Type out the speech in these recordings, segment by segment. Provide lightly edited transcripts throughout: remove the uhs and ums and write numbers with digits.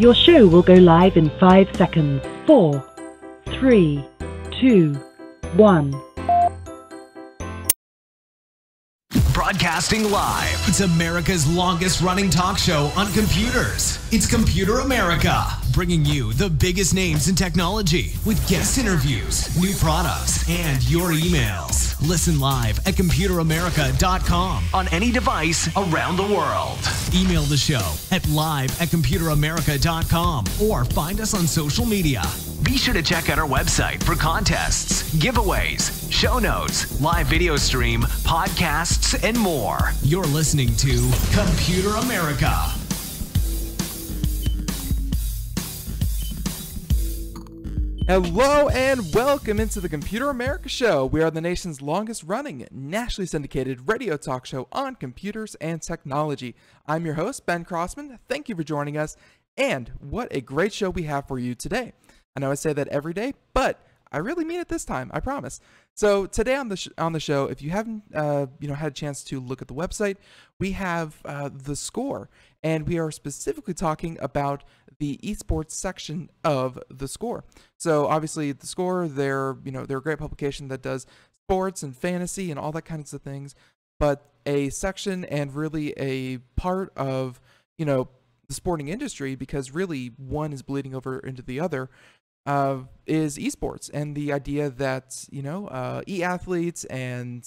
Your show will go live in 5 seconds. 4, 3, 2, 1. Broadcasting live. It's America's longest running talk show on computers. It's Computer America, bringing you the biggest names in technology with guest interviews, new products, and your emails. Listen live at computeramerica.com on any device around the world. Email the show at live@computeramerica.com or find us on social media. Be sure to check out our website for contests, giveaways, show notes, live video stream, podcasts, and more. You're listening to Computer America. Hello and welcome into the Computer America Show. We are the nation's longest running, nationally syndicated radio talk show on computers and technology. I'm your host, Ben Crossman. Thank you for joining us, and what a great show we have for you today. I know I say that every day, but I really mean it this time, I promise. So today on the show, if you haven't had a chance to look at the website, we have theScore, and we are specifically talking about the eSports section of theScore. So obviously theScore, they're a great publication that does sports and fantasy and all that kinds of things, but a section and really a part of the sporting industry, because really one is bleeding over into the other, is esports, and the idea that e-athletes and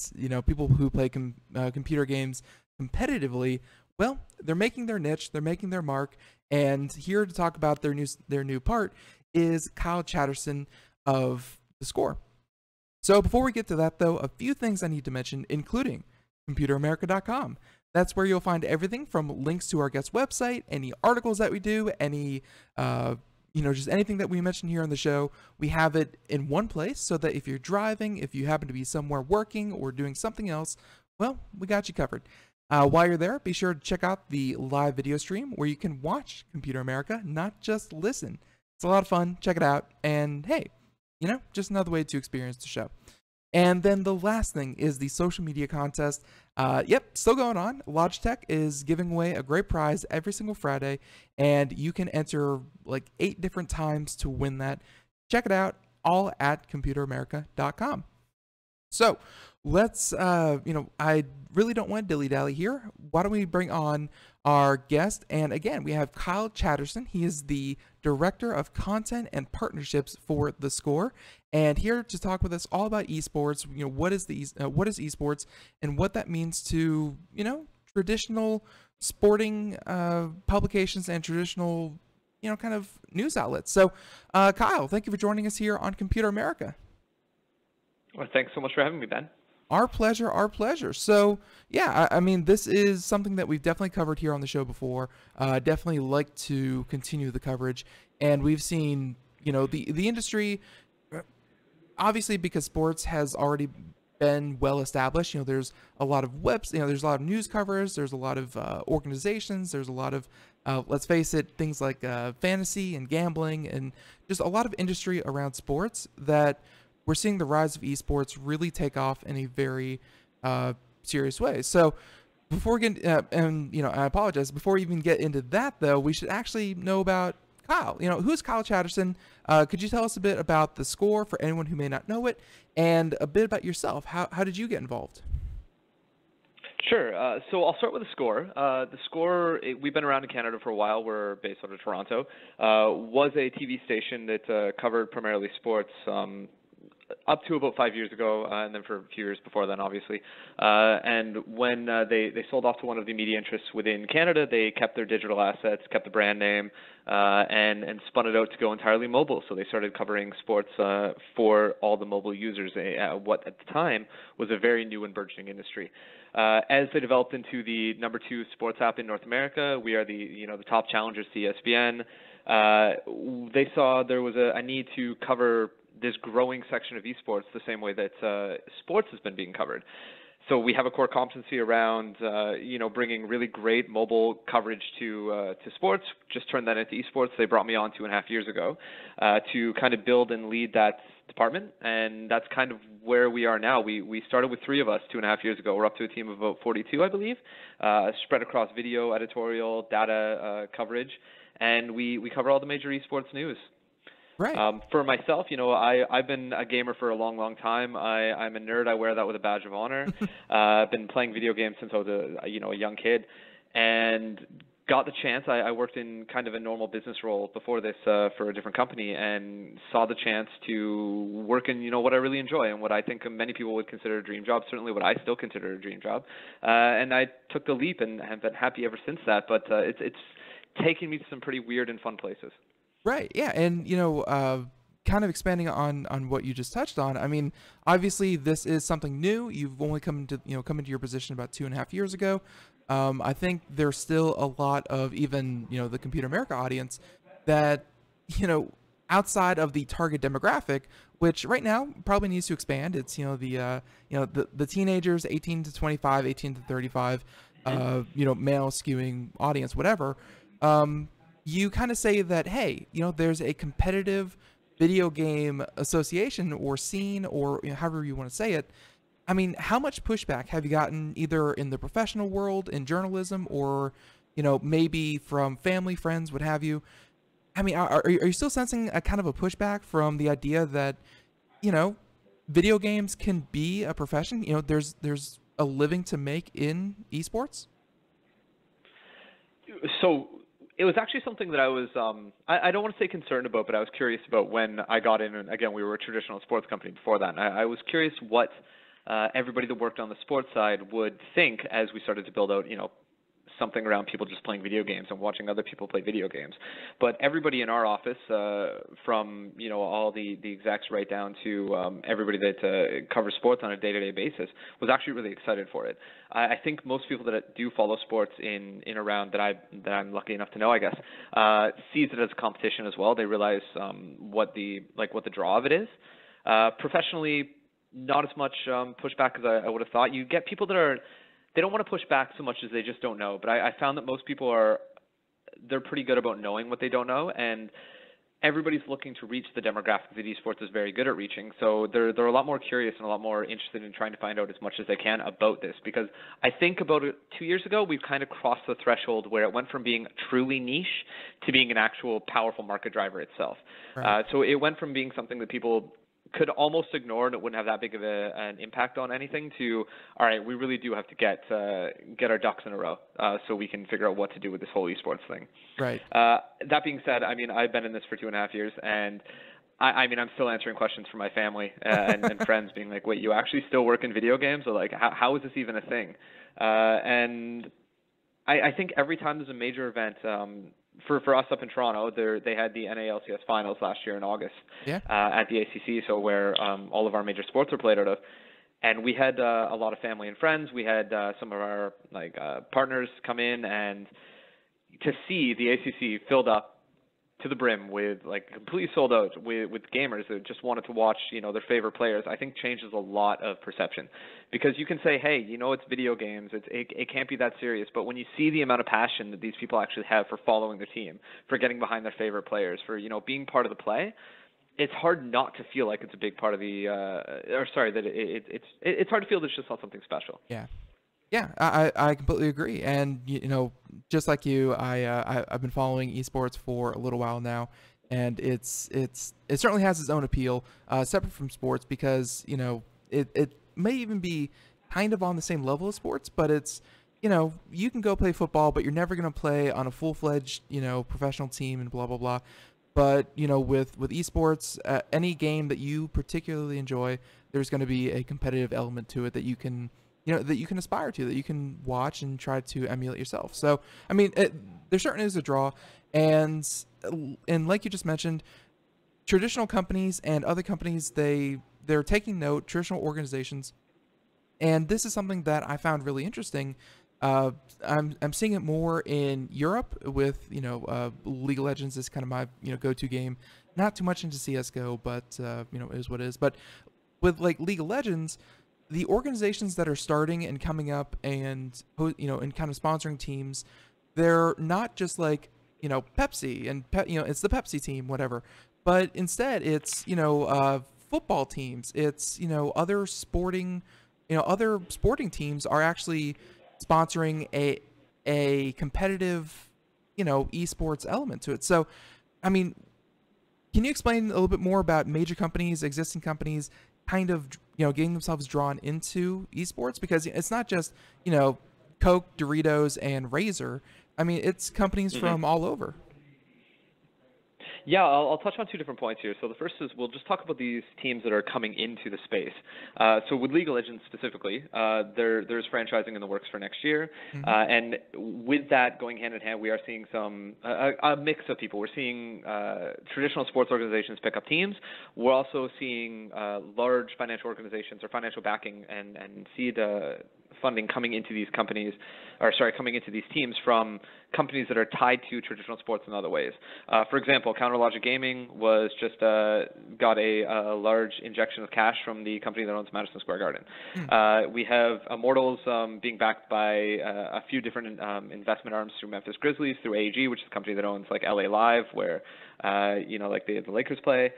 people who play computer games competitively, well, they're making their niche, they're making their mark, and here to talk about their new part is Kyle Chatterson of theScore. So before we get to that, though, a few things I need to mention, including computeramerica.com. That's where you'll find everything from links to our guest website, any articles that we do, any just anything that we mention here on the show. We have it in one place so that if you're driving, if you happen to be somewhere working or doing something else, well, we got you covered. While you're there, be sure to check out the live video stream where you can watch Computer America, not just listen. It's a lot of fun. Check it out. And hey, just another way to experience the show. And then the last thing is the social media contest. Still going on. Logitech is giving away a great prize every single Friday, and you can enter like 8 different times to win that. Check it out, all at computeramerica.com. So let's, I really don't want to dilly-dally here. Why don't we bring on our guest? And again, we have Kyle Chatterson. He is the Director of Content and Partnerships for theScore, and here to talk with us all about esports. What is esports, and what that means to traditional sporting publications and traditional kind of news outlets. So, Kyle, thank you for joining us here on Computer America. Well, thanks so much for having me, Ben. Our pleasure, our pleasure. So, yeah, I mean, this is something that we've definitely covered here on the show before. Definitely like to continue the coverage. And we've seen, the industry, obviously because sports has already been well established. There's a lot of there's a lot of news covers. There's a lot of organizations. There's a lot of, let's face it, things like fantasy and gambling and just a lot of industry around sports that we're seeing the rise of esports really take off in a very serious way. So before we get, I apologize, before we even get into that, though, we should actually know about Kyle. Who's Kyle Chatterson? Could you tell us a bit about theScore for anyone who may not know it, and a bit about yourself? How did you get involved? Sure. So I'll start with theScore. theScore, we've been around in Canada for a while. We're based out of Toronto. Was a TV station that covered primarily sports up to about 5 years ago, and then for a few years before then, obviously. And when they sold off to one of the media interests within Canada, they kept their digital assets, kept the brand name, and spun it out to go entirely mobile. So they started covering sports for all the mobile users, what at the time was a very new and burgeoning industry. As they developed into the number 2 sports app in North America, we are the top challengers to ESPN. They saw there was a need to cover this growing section of esports the same way that sports has been being covered. So we have a core competency around, bringing really great mobile coverage to sports. Just turned that into esports. They brought me on 2.5 years ago to kind of build and lead that department, and that's kind of where we are now. We started with 3 of us 2.5 years ago. We're up to a team of about 42, I believe, spread across video, editorial, data coverage. and we cover all the major esports news. Right. For myself, I've been a gamer for a long, long time. I'm a nerd. I wear that with a badge of honor. I've been playing video games since I was a young kid, and got the chance. I worked in kind of a normal business role before this for a different company, and saw the chance to work in what I really enjoy and what I think many people would consider a dream job. Certainly, what I still consider a dream job. And I took the leap and have been happy ever since that. But it's taken me to some pretty weird and fun places. Right. Yeah. And, kind of expanding on what you just touched on. I mean, obviously this is something new. You've only come into your position about 2.5 years ago. I think there's still a lot of even, the Computer America audience that, outside of the target demographic, which right now probably needs to expand. It's, the teenagers, 18 to 25, 18 to 35, male skewing audience, whatever. You kind of say that, hey, there's a competitive video game association or scene, or however you want to say it. I mean, how much pushback have you gotten either in the professional world, in journalism, or, maybe from family, friends, what have you? I mean, are you still sensing a kind of a pushback from the idea that, video games can be a profession? There's a living to make in esports? So it was actually something that I was, I don't want to say concerned about, but I was curious about when I got in. And again, we were a traditional sports company before that. And I was curious what everybody that worked on the sports side would think as we started to build out, something around people just playing video games and watching other people play video games. But everybody in our office, from all the execs right down to everybody that covers sports on a day-to-day basis, was actually really excited for it. I think most people that do follow sports in around that I'm lucky enough to know, I guess, sees it as a competition as well. They realize what the draw of it is. Professionally, not as much pushback as I would have thought. You get people that they don't want to push back so much as they just don't know. But I found that most people they're pretty good about knowing what they don't know, and everybody's looking to reach the demographic that esports is very good at reaching. So they're a lot more curious and a lot more interested in trying to find out as much as they can about this. Because I think about 2 years ago, we've kind of crossed the threshold where it went from being truly niche to being an actual powerful market driver itself. Right. So it went from being something that people could almost ignore and it wouldn't have that big of an impact on anything to, all right, we really do have to get our ducks in a row so we can figure out what to do with this whole esports thing. Right. That being said, I mean, I've been in this for 2.5 years, and I mean, I'm still answering questions from my family and friends being like, wait, you actually still work in video games? Or like, how is this even a thing? And I think every time there's a major event, for us up in Toronto, they had the NALCS finals last year in August at the ACC, so where all of our major sports are played out of. And we had a lot of family and friends. We had some of our partners come in, and to see the ACC filled up to the brim with completely sold out with gamers that just wanted to watch their favorite players, I think changes a lot of perception. Because you can say, hey, it's video games, it can't be that serious, but when you see the amount of passion that these people actually have for following their team, for getting behind their favorite players, for being part of the play, it's hard not to feel like it's a big part of the it's hard to feel that it's just not something special. Yeah, I completely agree. And just like you, I've been following esports for a little while now, and it certainly has its own appeal, separate from sports, because it may even be kind of on the same level as sports, but it's you can go play football, but you're never going to play on a full-fledged professional team and blah blah blah. But with esports, any game that you particularly enjoy, there's going to be a competitive element to it that you can that you can aspire to, that you can watch and try to emulate yourself. So, I mean, there certainly is a draw. And like you just mentioned, traditional companies and other companies, they're taking note, traditional organizations. And this is something that I found really interesting. I'm seeing it more in Europe with, League of Legends is kind of my, go-to game. Not too much into CSGO, but, it is what it is. But with League of Legends, the organizations that are starting and coming up and and kind of sponsoring teams, they're not just Pepsi and it's the Pepsi team, whatever, but instead it's football teams, it's other sporting teams are actually sponsoring a competitive esports element to it. So, I mean, can you explain a little bit more about major companies, existing companies, kind of, getting themselves drawn into esports? Because it's not just, Coke, Doritos, and Razer. I mean, it's companies from all over. Yeah, I'll touch on two different points here. So the first is we'll just talk about these teams that are coming into the space. So with League of Legends specifically, there's franchising in the works for next year. And with that going hand in hand, we are seeing a mix of people. We're seeing traditional sports organizations pick up teams. We're also seeing large financial organizations or financial backing and seed funding coming into these coming into these teams from companies that are tied to traditional sports in other ways. For example, Counterlogic Gaming was just got a large injection of cash from the company that owns Madison Square Garden. We have Immortals being backed by a few different investment arms through Memphis Grizzlies, through AEG, which is a company that owns like LA Live, where like the Lakers play.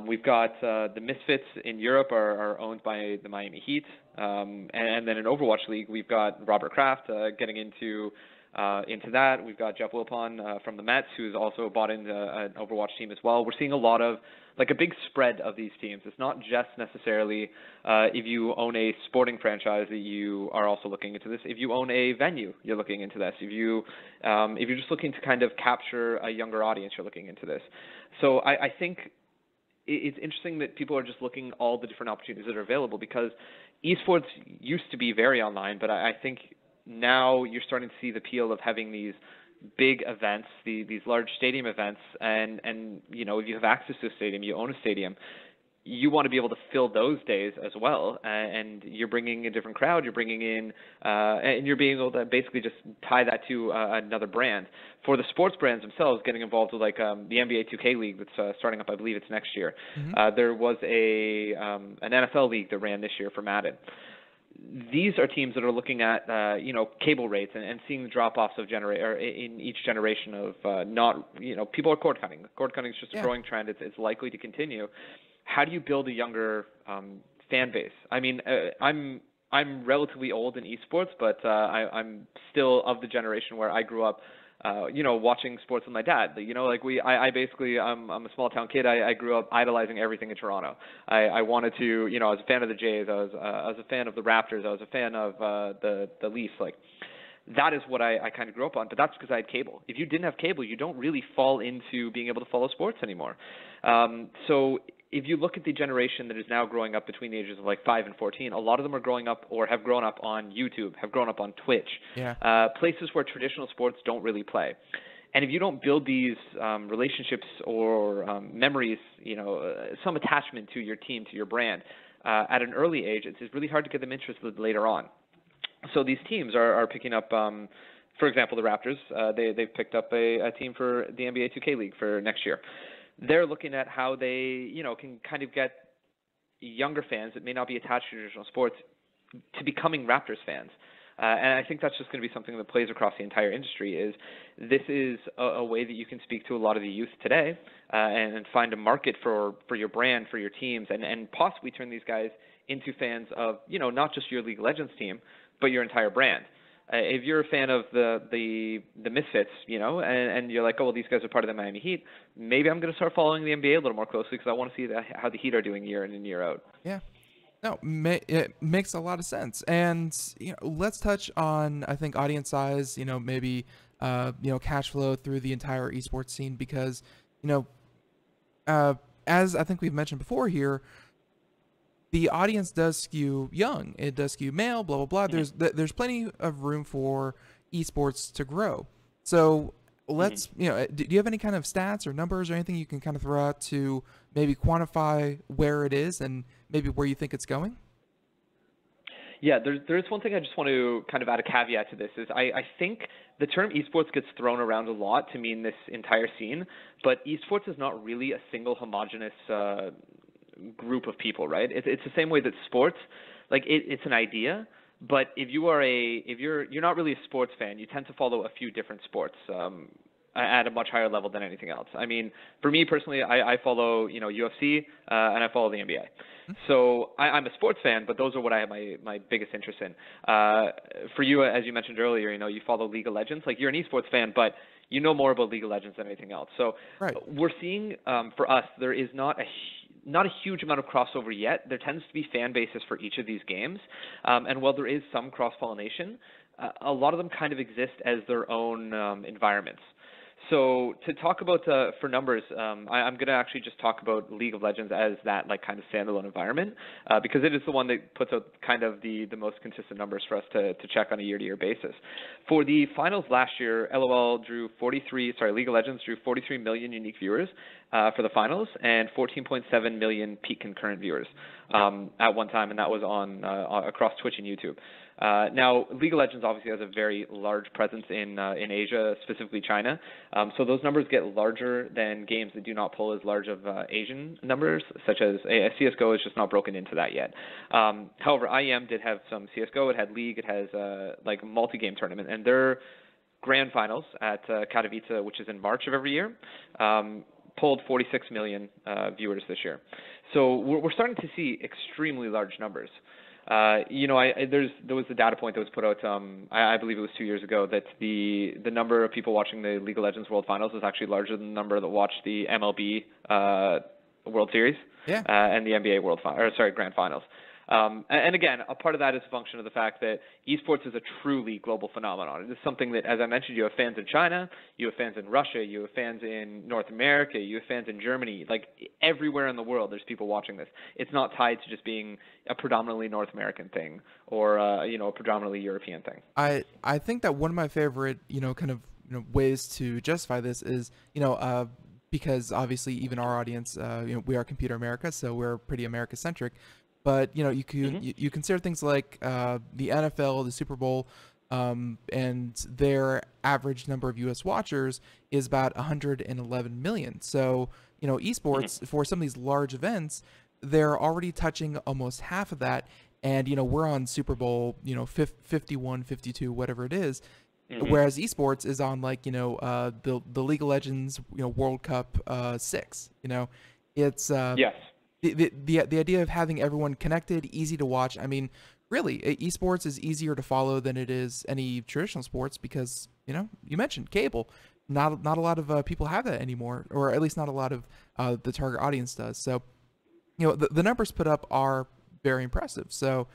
We've got the Misfits in Europe are owned by the Miami Heat, and then in Overwatch League we've got Robert Kraft getting into that. We've got Jeff Wilpon from the Mets, who's also bought into an Overwatch team as well. We're seeing a lot of a big spread of these teams. It's not just necessarily if you own a sporting franchise that you are also looking into this. If you own a venue, you're looking into this. If you're just looking to kind of capture a younger audience, you're looking into this. So I think it's interesting that people are just looking all the different opportunities that are available, because esports used to be very online, but I think now you're starting to see the appeal of having these big events, these large stadium events, and if you have access to a stadium, you own a stadium, you want to be able to fill those days as well, and you're bringing a different crowd, you're bringing in, and you're being able to basically just tie that to another brand. For the sports brands themselves, getting involved with the NBA 2K League that's starting up, I believe it's next year. There was an NFL league that ran this year for Madden. These are teams that are looking at cable rates and seeing the drop-offs of in each generation of people are cord cutting. Cord cutting is just a growing trend. It's likely to continue. How do you build a younger fan base? I mean, I'm relatively old in esports, but I'm still of the generation where I grew up, watching sports with my dad. I'm a small town kid. I grew up idolizing everything in Toronto. I wanted to, I was a fan of the Jays. I was a fan of the Raptors. I was a fan of the Leafs. That is what I kind of grew up on, but that's because I had cable. If you didn't have cable, you don't really fall into being able to follow sports anymore. So if you look at the generation that is now growing up between the ages of 5 and 14, a lot of them are growing up or have grown up on YouTube, have grown up on Twitch, places where traditional sports don't really play. And if you don't build these relationships or memories, some attachment to your team, to your brand, at an early age, it's really hard to get them interested later on. So these teams are picking up, for example, the Raptors. They've picked up a team for the NBA 2K League for next year. They're looking at how they, can kind of get younger fans that may not be attached to traditional sports to becoming Raptors fans. And I think that's just going to be something that plays across the entire industry. This is a way that you can speak to a lot of the youth today and find a market for your brand, for your teams, and possibly turn these guys into fans of, not just your League of Legends team, but your entire brand. If you're a fan of the Misfits, and you're like, oh, well, these guys are part of the Miami Heat, maybe I'm going to start following the NBA a little more closely because I want to see how the Heat are doing year in and year out. Yeah. No, it makes a lot of sense. And, let's touch on, I think, audience size, maybe, cash flow through the entire esports scene because, as I think we've mentioned before here, the audience does skew young. It does skew male, blah, blah, blah. There's plenty of room for esports to grow. So let's, do you have any kind of stats or numbers or anything you can kind of throw out to maybe quantify where it is and maybe where you think it's going? Yeah, there's one thing I just want to kind of add a caveat to this is I think the term esports gets thrown around a lot to mean this entire scene, but esports is not really a single homogenous group of people, right? It's the same way that sports, it's an idea, but if you're not really a sports fan, you tend to follow a few different sports. at a much higher level than anything else. I mean, for me personally, I follow, UFC, and I follow the NBA. So I'm a sports fan, but those are what I have my biggest interest in. For you, as you mentioned earlier, you follow League of Legends. Like, you're an esports fan, but you know more about League of Legends than anything else. So we're seeing, for us, there is not a huge amount of crossover yet. There tends to be fan bases for each of these games. And while there is some cross-pollination, a lot of them kind of exist as their own environments. So to talk about, for numbers, I'm going to actually just talk about League of Legends as that kind of standalone environment, because it is the one that puts out kind of the most consistent numbers for us to check on a year-to-year basis. For the finals last year, League of Legends drew 43 million unique viewers for the finals and 14.7 million peak concurrent viewers at one time, and that was on across Twitch and YouTube. Now, League of Legends obviously has a very large presence in Asia, specifically China. So those numbers get larger than games that do not pull as large of Asian numbers, such as CSGO is just not broken into that yet. However, IEM did have some CSGO. It had League. It has a multi-game tournament, and their grand finals at Katowice, which is in March of every year, pulled 46 million viewers this year. So we're starting to see extremely large numbers. There was the data point that was put out, I believe it was 2 years ago, that the number of people watching the League of Legends World Finals is actually larger than the number that watched the MLB World Series and the NBA Grand Finals. And again, a part of that is a function of the fact that esports is a truly global phenomenon. It is something that, as I mentioned, you have fans in China, you have fans in Russia, you have fans in North America, you have fans in Germany. Like, everywhere in the world, there's people watching this. It's not tied to just being a predominantly North American thing or a predominantly European thing. I think that one of my favorite ways to justify this is because obviously even our audience, we are Computer America, so we're pretty America centric. But you consider things like the NFL, the Super Bowl, and their average number of U.S. watchers is about 111 million. So esports for some of these large events, they're already touching almost half of that. And we're on Super Bowl 51, 52, whatever it is. Whereas esports is on the League of Legends World Cup 6. It's yes. The idea of having everyone connected, easy to watch. I mean, really, esports is easier to follow than it is any traditional sports because, you mentioned cable. Not a lot of people have that anymore, or at least not a lot of the target audience does. So, the numbers put up are very impressive. So,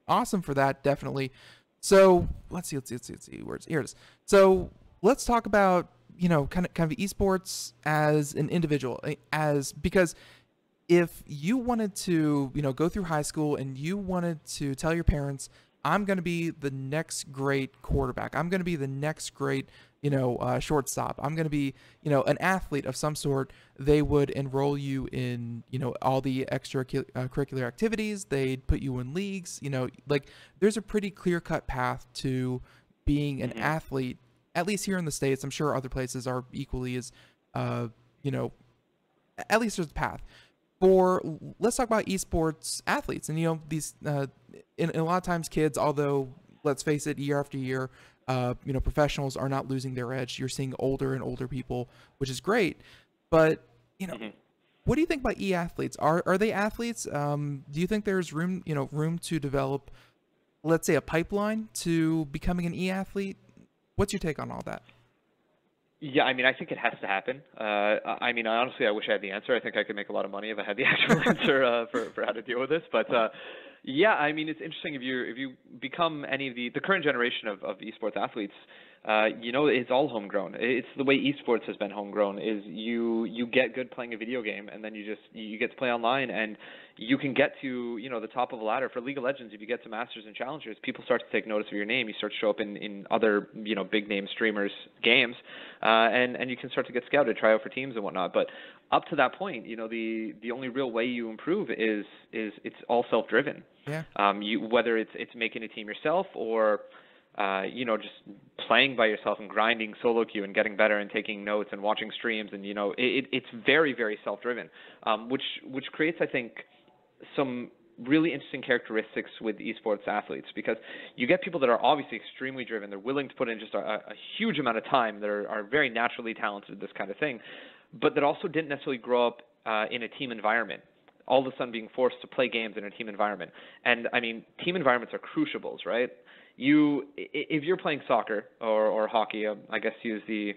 awesome for that, definitely. So let's see. Where's here it is. So let's talk about kind of esports as an individual, because if you wanted to, go through high school and you wanted to tell your parents, I'm going to be the next great quarterback, I'm going to be the next great, shortstop, I'm going to be, an athlete of some sort, they would enroll you in, all the extracurricular activities. They'd put you in leagues, there's a pretty clear-cut path to being an athlete. At least here in the States, I'm sure other places are equally as, at least there's a path. Let's talk about esports athletes. And, these, in a lot of times kids, although, let's face it, year after year, professionals are not losing their edge. You're seeing older and older people, which is great. But, what do you think about e-athletes? Are they athletes? Do you think there's room to develop, let's say, a pipeline to becoming an e-athlete? What's your take on all that? Yeah, I mean, I think it has to happen. Honestly, I wish I had the answer. I think I could make a lot of money if I had the actual answer for how to deal with this. But yeah, I mean, it's interesting if you become any of the current generation of esports athletes. It's all homegrown. It's the way esports has been homegrown. Is you get good playing a video game, and then you get to play online, and you can get to the top of a ladder. For League of Legends, if you get to Masters and Challengers, people start to take notice of your name. You start to show up in other big name streamers' games, and you can start to get scouted, try out for teams and whatnot. But up to that point, the only real way you improve is it's all self-driven. Yeah. Whether it's making a team yourself or just playing by yourself and grinding solo queue and getting better and taking notes and watching streams, and it's very, very self-driven, which creates, I think, some really interesting characteristics with esports athletes, because you get people that are obviously extremely driven. They're willing to put in just a huge amount of time. They are very naturally talented at this kind of thing, but that also didn't necessarily grow up in a team environment, all of a sudden being forced to play games in a team environment. And I mean, team environments are cruciables, right? If you're playing soccer or hockey, I guess use the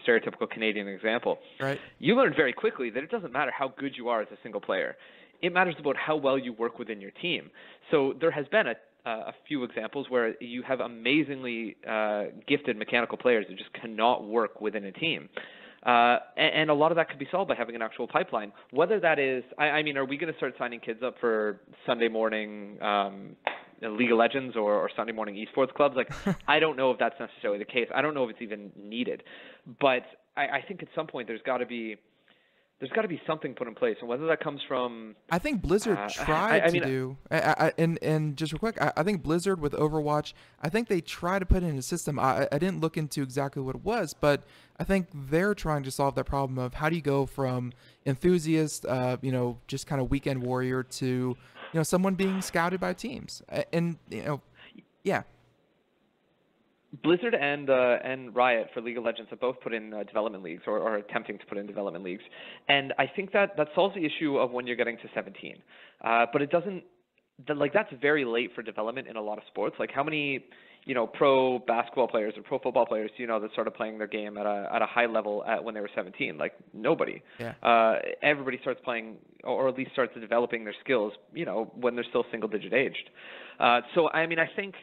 stereotypical Canadian example, right? You learn very quickly that it doesn't matter how good you are as a single player. It matters about how well you work within your team. So there has been a few examples where you have amazingly gifted mechanical players that just cannot work within a team. And a lot of that could be solved by having an actual pipeline. Whether that is, I mean, are we going to start signing kids up for Sunday morning League of Legends or Sunday morning esports clubs? Like, I don't know if that's necessarily the case. I don't know if it's even needed. But I think at some point there's got to be something put in place, and whether that comes from, I think Blizzard tried to do, and just real quick, I think Blizzard with Overwatch, I think they tried to put in a system. I didn't look into exactly what it was, but I think they're trying to solve that problem of how do you go from enthusiast, just kind of weekend warrior to, someone being scouted by teams, and yeah. Blizzard and Riot for League of Legends have both put in development leagues, or are attempting to put in development leagues, and I think that solves the issue of when you're getting to 17. But it doesn't. That's very late for development in a lot of sports. Like, how many pro basketball players or pro football players do you know that started playing their game at a high level when they were 17? Like, nobody. Yeah. Everybody starts playing, or at least starts developing their skills, when they're still single-digit aged. So I mean, I think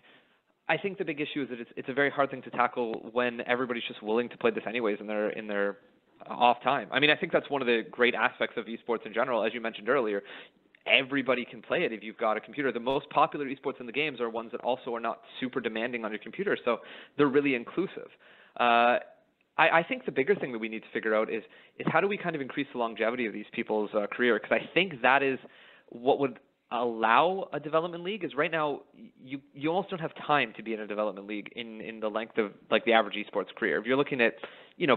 the big issue is that it's a very hard thing to tackle when everybody's just willing to play this anyways in their off time. I mean, I think that's one of the great aspects of esports in general. As you mentioned earlier, everybody can play it if you've got a computer. The most popular esports in the games are ones that also are not super demanding on your computer, so they're really inclusive. I think the bigger thing that we need to figure out is how do we kind of increase the longevity of these people's career, because I think that is what would allow a development league. Is right now you almost don't have time to be in a development league in the length of like the average esports career. If you're looking at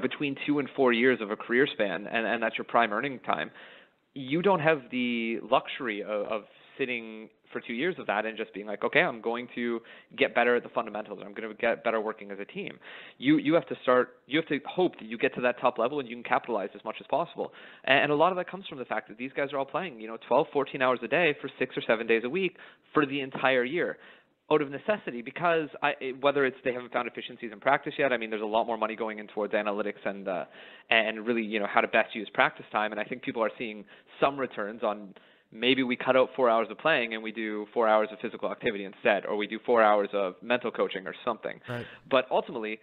between 2 and 4 years of a career span, and that's your prime earning time, you don't have the luxury of sitting for 2 years of that and just being like, okay, I'm going to get better at the fundamentals. I'm going to get better working as a team. You have to hope that you get to that top level and you can capitalize as much as possible. And a lot of that comes from the fact that these guys are all playing, 12, 14 hours a day for 6 or 7 days a week for the entire year, out of necessity, because whether it's they haven't found efficiencies in practice yet. I mean, there's a lot more money going in towards analytics and really, how to best use practice time. And I think people are seeing some returns on, maybe we cut out 4 hours of playing and we do 4 hours of physical activity instead, or we do 4 hours of mental coaching or something. Right. But ultimately,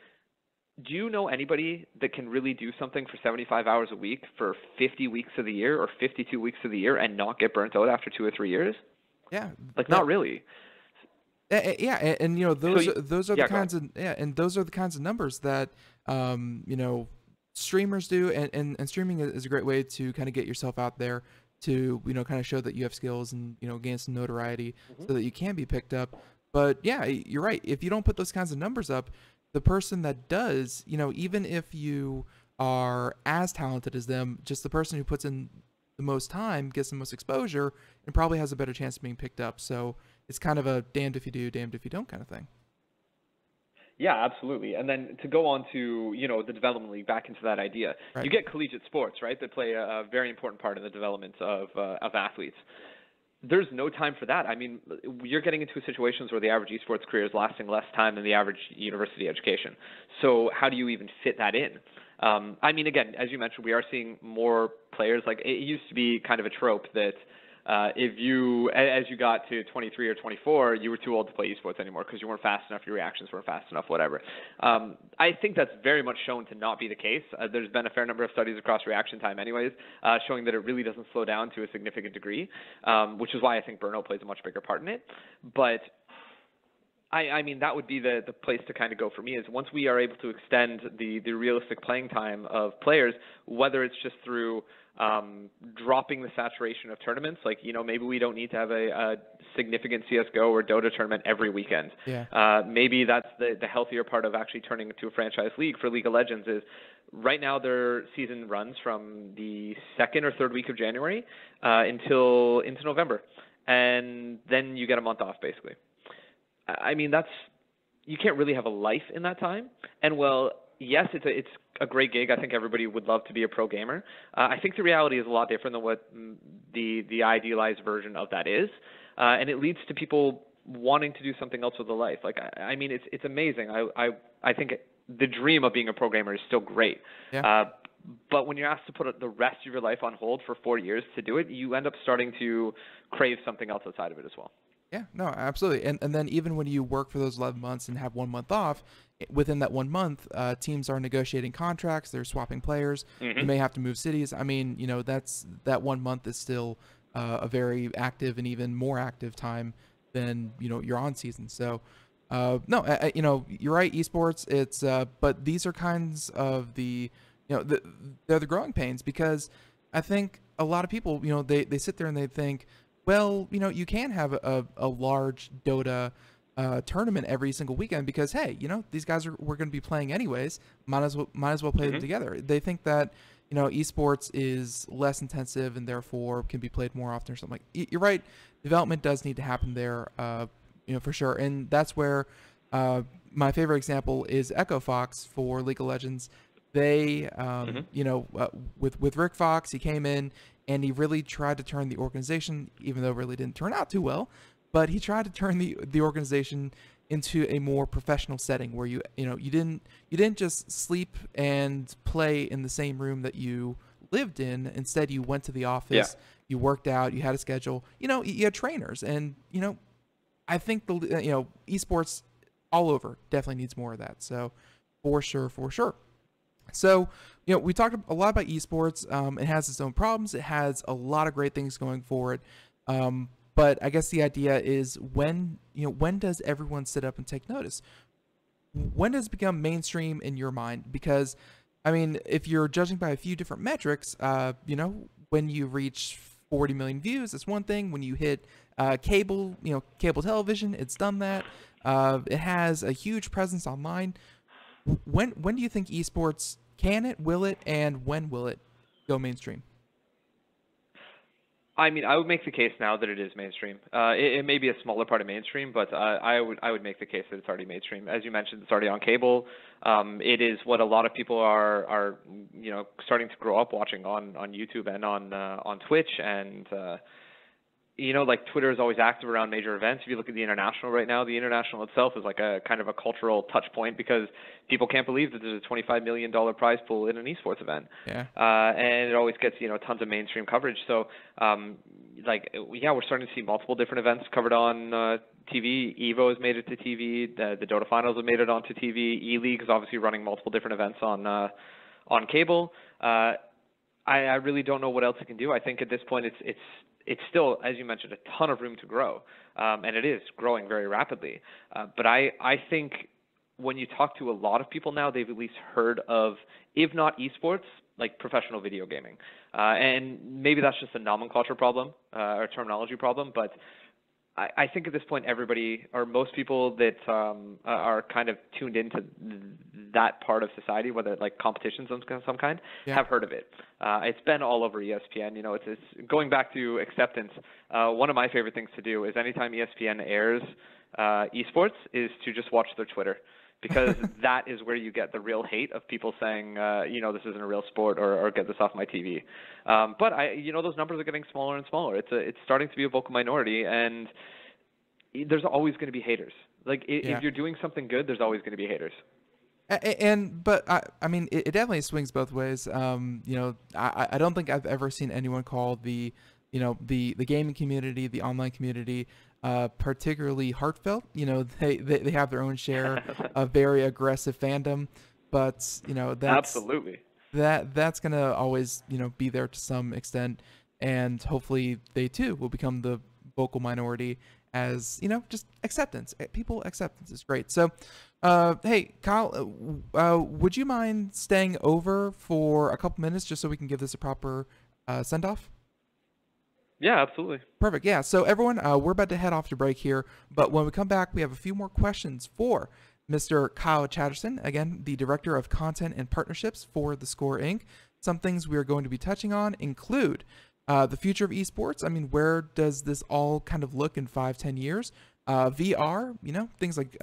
do you know anybody that can really do something for 75 hours a week for 50 weeks of the year or 52 weeks of the year and not get burnt out after 2 or 3 years? Yeah. Not really. Yeah, and those are the kinds of numbers that streamers do, and streaming is a great way to kind of get yourself out there, to kind of show that you have skills and gain some notoriety, so that you can be picked up. But yeah, you're right. If you don't put those kinds of numbers up, the person that does, even if you are as talented as them, just the person who puts in the most time gets the most exposure and probably has a better chance of being picked up. So it's kind of a damned if you do, damned if you don't kind of thing. Yeah, absolutely. And then to go on to, the development league, back into that idea, right. You get collegiate sports, right, that play a very important part in the development of athletes. There's no time for that. I mean, you're getting into situations where the average esports career is lasting less time than the average university education. So how do you even fit that in? I mean, again, as you mentioned, we are seeing more players. Like, it used to be kind of a trope that if you, as you got to 23 or 24, you were too old to play esports anymore because you weren't fast enough, your reactions weren't fast enough, whatever. I think that's very much shown to not be the case. There's been a fair number of studies across reaction time anyways, showing that it really doesn't slow down to a significant degree, which is why I think burnout plays a much bigger part in it. But I mean, that would be the place to kind of go for me, is once we are able to extend the realistic playing time of players, whether it's just through dropping the saturation of tournaments, like, maybe we don't need to have a significant CSGO or Dota tournament every weekend. Yeah. Maybe that's the healthier part of actually turning into a franchise league for League of Legends. Is right now their season runs from the 2nd or 3rd week of January into November. and then you get a month off, basically. I mean, you can't really have a life in that time. And well, yes, it's a great gig. I think everybody would love to be a pro gamer. I think the reality is a lot different than what the idealized version of that is, and it leads to people wanting to do something else with their life. Like, I mean, it's amazing. I think the dream of being a pro gamer is still great. Yeah. But when you're asked to put the rest of your life on hold for 4 years to do it, you end up starting to crave something else outside of it as well. Yeah, no, absolutely. And then even when you work for those 11 months and have 1 month off, within that 1 month, teams are negotiating contracts, they're swapping players, you may have to move cities. I mean, that 1 month is still a very active and even more active time than, your on season. So, no, you're right, esports, it's, but these are kinds of they're the growing pains, because I think a lot of people, they sit there and they think, well, you can have a large Dota tournament every single weekend because, hey, these guys we're going to be playing anyways. Might as well play them together. They think that esports is less intensive and therefore can be played more often or something. Like, you're right. Development does need to happen there, for sure. And that's where my favorite example is Echo Fox for League of Legends. They, with Rick Fox, he came in and he really tried to turn the organization, even though it really didn't turn out too well, but he tried to turn the organization into a more professional setting where you didn't just sleep and play in the same room that you lived in. Instead, you went to the office, you worked out, you had a schedule, you had trainers, and I think esports all over definitely needs more of that. So for sure. So, we talked a lot about esports. It has its own problems. It has a lot of great things going for it. But I guess the idea is when does everyone sit up and take notice? When does it become mainstream in your mind? Because, I mean, if you're judging by a few different metrics, when you reach 40 million views, that's one thing. When you hit cable television, it's done that. It has a huge presence online. When do you think esports will it, and when will it go mainstream? I mean, I would make the case now that it is mainstream. It may be a smaller part of mainstream, but I would make the case that it's already mainstream. As you mentioned, it's already on cable. It is what a lot of people are starting to grow up watching on YouTube and on Twitch, and like Twitter is always active around major events. If you look at the International right now, the International itself is like a kind of a cultural touch point because people can't believe that there's a $25 million prize pool in an esports event. Yeah. And it always gets, tons of mainstream coverage. So, we're starting to see multiple different events covered on TV. EVO has made it to TV. The Dota Finals have made it onto TV. E-League is obviously running multiple different events on cable. I really don't know what else it can do. I think at this point it's still, as you mentioned, a ton of room to grow, and it is growing very rapidly. But I think when you talk to a lot of people now, they've at least heard of, if not esports, like professional video gaming. And maybe that's just a nomenclature problem or terminology problem, but I think at this point everybody, or most people that are kind of tuned into that part of society, whether like competitions of some kind, have heard of it. It's been all over ESPN. It's going back to acceptance. One of my favorite things to do is anytime ESPN airs esports is to just watch their Twitter, because that is where you get the real hate of people saying, this isn't a real sport, or get this off my TV. But those numbers are getting smaller and smaller. It's starting to be a vocal minority, and there's always going to be haters. Like if you're doing something good, there's always going to be haters. But I mean, it definitely swings both ways. I don't think I've ever seen anyone call the gaming community, the online community, particularly heartfelt. They have their own share of very aggressive fandom, but that's absolutely that's gonna always be there to some extent, and hopefully they too will become the vocal minority, as just acceptance. People acceptance is great. So hey Kyle, would you mind staying over for a couple minutes just so we can give this a proper send off? Yeah, absolutely. Perfect. Yeah. So everyone, we're about to head off to break here, but when we come back, we have a few more questions for Mr. Kyle Chatterson, again, the Director of Content and Partnerships for theScore Inc. Some things we are going to be touching on include the future of esports. I mean, where does this all kind of look in 5-10 years? VR, things like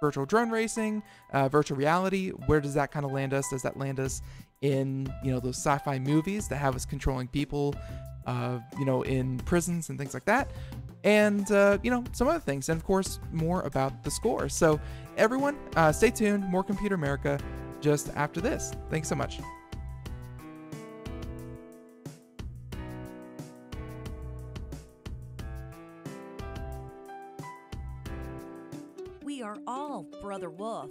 virtual drone racing, virtual reality. Where does that kind of land us? Does that land us in those sci-fi movies that have us controlling people, in prisons and things like that? And some other things, and of course more about theScore. So everyone, stay tuned. More Computer America just after this. Thanks so much. We are all Brother Wolf.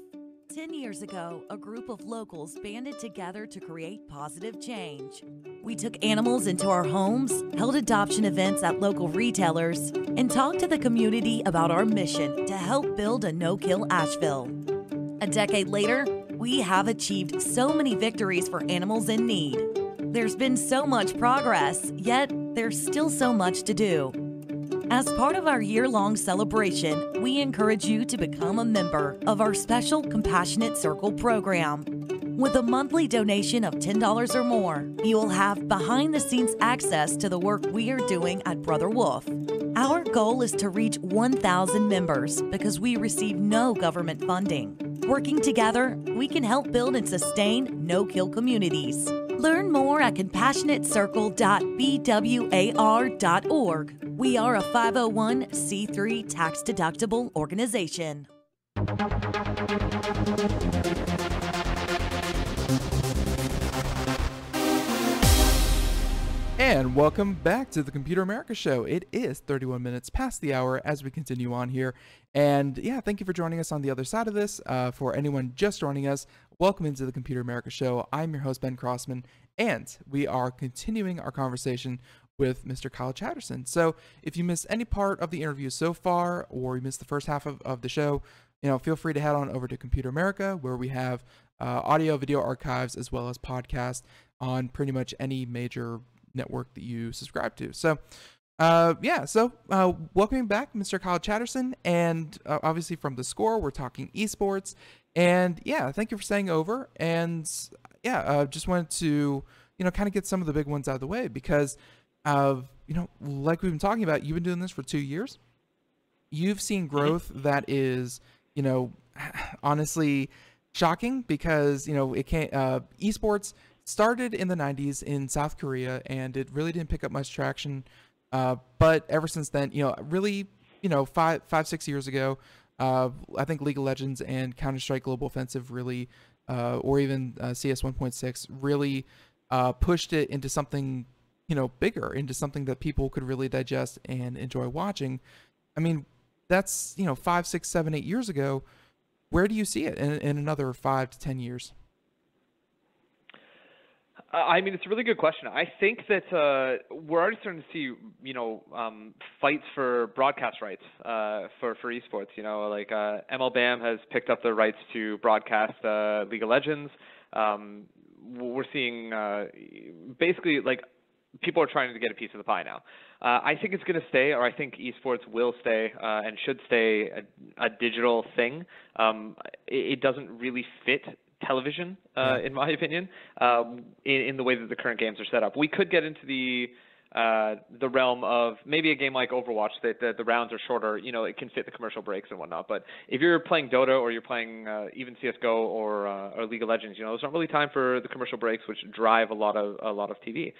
10 years ago, a group of locals banded together to create positive change. We took animals into our homes, held adoption events at local retailers, and talked to the community about our mission to help build a no-kill Asheville. A decade later, we have achieved so many victories for animals in need. There's been so much progress, yet there's still so much to do. As part of our year-long celebration, we encourage you to become a member of our special Compassionate Circle program. With a monthly donation of $10 or more, you will have behind-the-scenes access to the work we are doing at Brother Wolf. Our goal is to reach 1,000 members because we receive no government funding. Working together, we can help build and sustain no-kill communities. Learn more at compassionatecircle.bwar.org. We are a 501c3 tax-deductible organization. And welcome back to the Computer America Show. It is 31 minutes past the hour as we continue on here. And yeah, thank you for joining us on the other side of this. For anyone just joining us, welcome into the Computer America Show. I'm your host, Ben Crossman, and we are continuing our conversation with Mr. Kyle Chatterson. So if you missed any part of the interview so far, or you missed the first half of the show, feel free to head on over to Computer America, where we have audio, video archives, as well as podcasts on pretty much any major network that you subscribe to. So welcoming back Mr. Kyle Chatterson, and obviously from theScore, we're talking esports. And yeah, thank you for staying over. And just wanted to kind of get some of the big ones out of the way, because like we've been talking about, you've been doing this for 2 years. You've seen growth that is honestly shocking, because it can't esports started in the 90s in South Korea, and it really didn't pick up much traction. But ever since then, really, 5-6 years ago, I think League of Legends and Counter-Strike Global Offensive really, or even CS 1.6 really pushed it into something, bigger, into something that people could really digest and enjoy watching. I mean, that's, 5, 6, 7, 8 years ago. Where do you see it in another 5 to 10 years? I mean, it's a really good question. I think that we're already starting to see, fights for broadcast rights for esports. Like MLBAM has picked up the rights to broadcast League of Legends. We're seeing basically, like, people are trying to get a piece of the pie now. I think it's going to stay, or I think esports will stay and should stay a digital thing. It doesn't really fit television, in my opinion, in the way that the current games are set up. We could get into the realm of maybe a game like Overwatch, that the rounds are shorter. It can fit the commercial breaks and whatnot. But if you're playing Dota, or you're playing even CS:GO or League of Legends, there's not really time for the commercial breaks, which drive a lot of TV.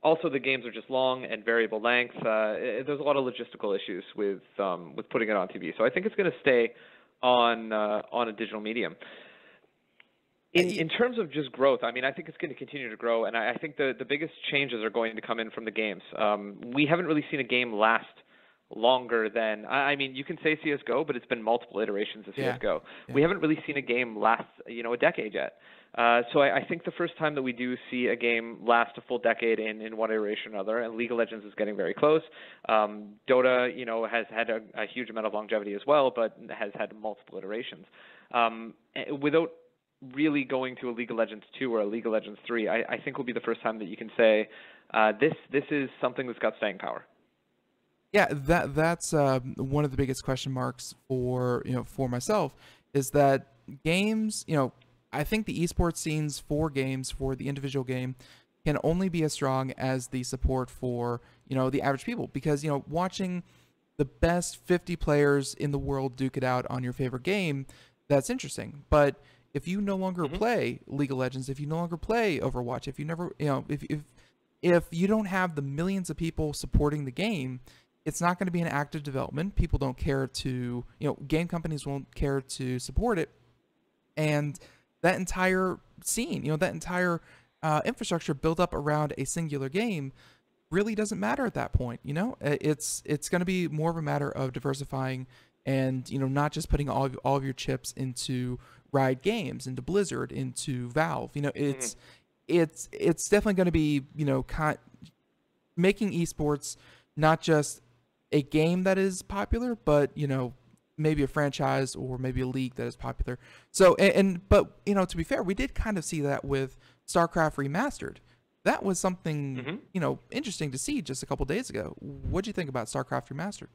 Also, the games are just long and variable length. There's a lot of logistical issues with putting it on TV. So I think it's going to stay on a digital medium. In terms of just growth, I mean, I think it's going to continue to grow, and I think the biggest changes are going to come in from the games. We haven't really seen a game last longer than, I mean, you can say CS:GO, but it's been multiple iterations of CS:GO. Yeah. We haven't really seen a game last, a decade yet. So I think the first time that we do see a game last a full decade in one iteration or another, and League of Legends is getting very close. Dota, has had a huge amount of longevity as well, but has had multiple iterations. Without really going to a League of Legends 2 or a League of Legends 3, I think will be the first time that you can say this is something that's got staying power. Yeah, that's one of the biggest question marks for myself, is that games, I think the esports scenes for games, for the individual game, can only be as strong as the support for, the average people. Because, watching the best 50 players in the world duke it out on your favorite game, that's interesting. But if you no longer play League of Legends, if you no longer play Overwatch, if you never, if you don't have the millions of people supporting the game, it's not going to be an active development. People don't care to, game companies won't care to support it. And that entire scene, that entire infrastructure built up around a singular game really doesn't matter at that point. It's going to be more of a matter of diversifying and, not just putting all of your chips into Riot Games, into Blizzard, into Valve. It's definitely going to be, making esports not just a game that is popular, but, maybe a franchise or maybe a league that is popular. So, but to be fair, we did kind of see that with StarCraft Remastered. That was something, interesting to see just a couple days ago. What do you think about StarCraft Remastered?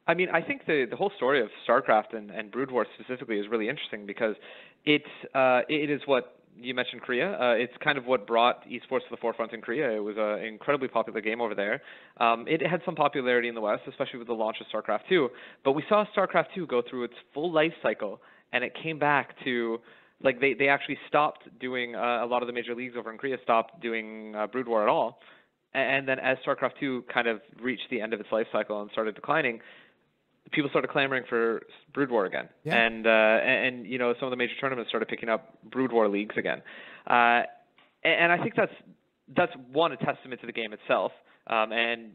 I mean, I think the whole story of StarCraft and Brood War specifically is really interesting because it is what you mentioned, Korea. It's kind of what brought esports to the forefront in Korea. It was an incredibly popular game over there. It had some popularity in the West, especially with the launch of StarCraft 2. But we saw StarCraft 2 go through its full life cycle, and it came back to, like, they actually stopped doing, a lot of the major leagues over in Korea stopped doing Brood War at all. And then as StarCraft 2 kind of reached the end of its life cycle and started declining, people started clamoring for Brood War again. Yeah. And some of the major tournaments started picking up Brood War leagues again. And I think that's one, a testament to the game itself, and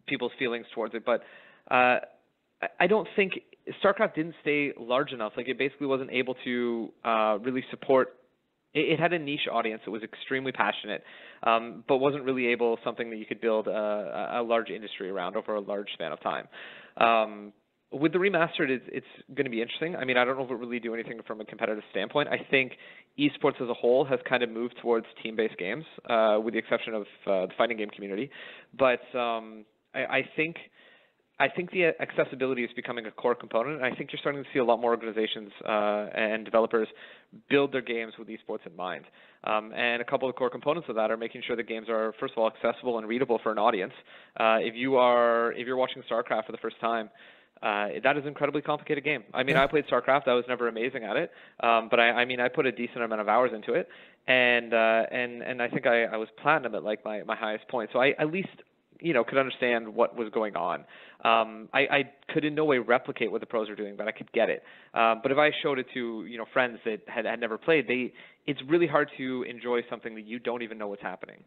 people's feelings towards it. But I don't think StarCraft didn't stay large enough. Like, it basically wasn't able to really support. It had a niche audience that was extremely passionate, but wasn't really something that you could build a large industry around over a large span of time. With the remastered, it's going to be interesting. I mean, I don't know if it really do anything from a competitive standpoint. I think esports as a whole has kind of moved towards team-based games, with the exception of the fighting game community. But I think the accessibility is becoming a core component, and I think you're starting to see a lot more organizations and developers build their games with esports in mind. And a couple of core components of that are making sure the games are, first of all, accessible and readable for an audience. If you're watching StarCraft for the first time, that is an incredibly complicated game. I mean, I played StarCraft. I was never amazing at it, but I put a decent amount of hours into it, and I think I was platinum at like my highest point. So I at least could understand what was going on. I could in no way replicate what the pros are doing, but I could get it. But if I showed it to friends that had never played, it's really hard to enjoy something that you don't even know what's happening.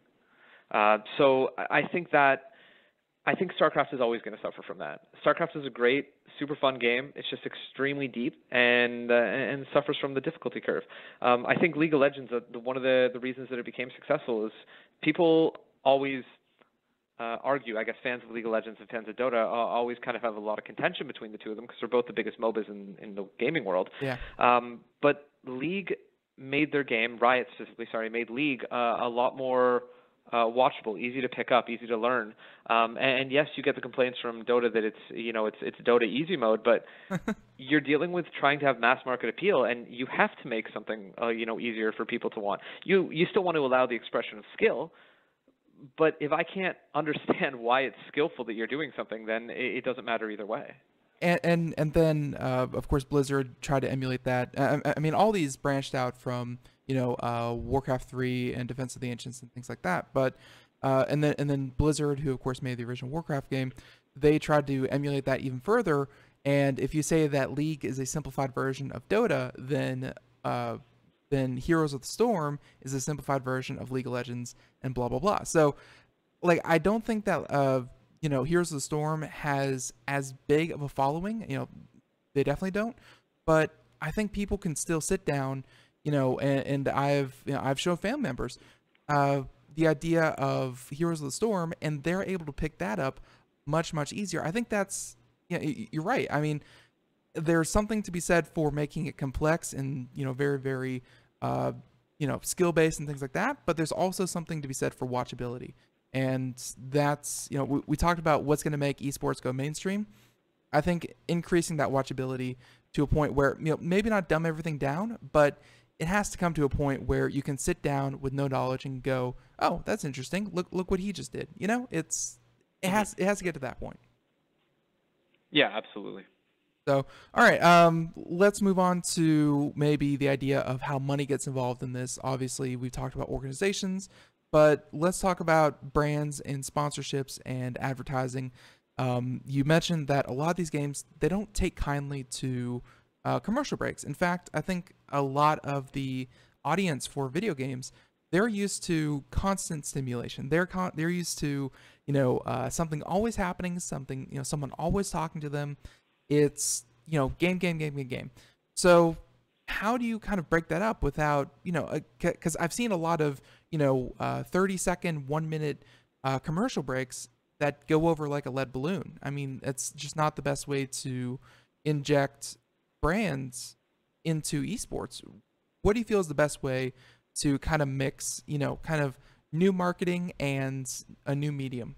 So I think StarCraft is always going to suffer from that. StarCraft is a great, super fun game. It's just extremely deep and suffers from the difficulty curve. I think League of Legends, one of the reasons that it became successful is people always argue, I guess fans of League of Legends and fans of Dota always kind of have a lot of contention between the two of them because they're both the biggest MOBAs in the gaming world. Yeah. But League made their game, Riot specifically, made League a lot more watchable, easy to pick up, easy to learn. And yes, you get the complaints from Dota that it's Dota easy mode, but you're dealing with trying to have mass market appeal, and you have to make something easier for people to want. You still want to allow the expression of skill, but if I can't understand why it's skillful that you're doing something, then it doesn't matter either way. And then of course Blizzard tried to emulate that. I mean, all these branched out from Warcraft 3 and Defense of the Ancients and things like that. But and then Blizzard, who of course made the original Warcraft game, they tried to emulate that even further. And if you say that League is a simplified version of Dota, then Heroes of the Storm is a simplified version of League of Legends, and blah blah blah. So, like, I don't think that Heroes of the Storm has as big of a following. They definitely don't. But I think people can still sit down. And I've shown family members the idea of Heroes of the Storm, and they're able to pick that up much easier. I think that's you're right. I mean, there's something to be said for making it complex and very very skill based and things like that. But there's also something to be said for watchability, and that's we talked about what's going to make esports go mainstream. I think increasing that watchability to a point where maybe not dumb everything down, but it has to come to a point where you can sit down with no knowledge and go, oh, that's interesting. Look what he just did. You know, it has to get to that point. Yeah, absolutely. So, all right, let's move on to maybe the idea of how money gets involved in this. Obviously, we've talked about organizations, but let's talk about brands and sponsorships and advertising. You mentioned that a lot of these games, they don't take kindly to commercial breaks. In fact, I think a lot of the audience for video games, they're used to constant stimulation. They're used to, something always happening, something, someone always talking to them. It's, game. So how do you kind of break that up without, because I've seen a lot of, 30-second, 1-minute commercial breaks that go over like a lead balloon. I mean, it's just not the best way to inject brands into esports. What do you feel is the best way to kind of mix, kind of new marketing and a new medium?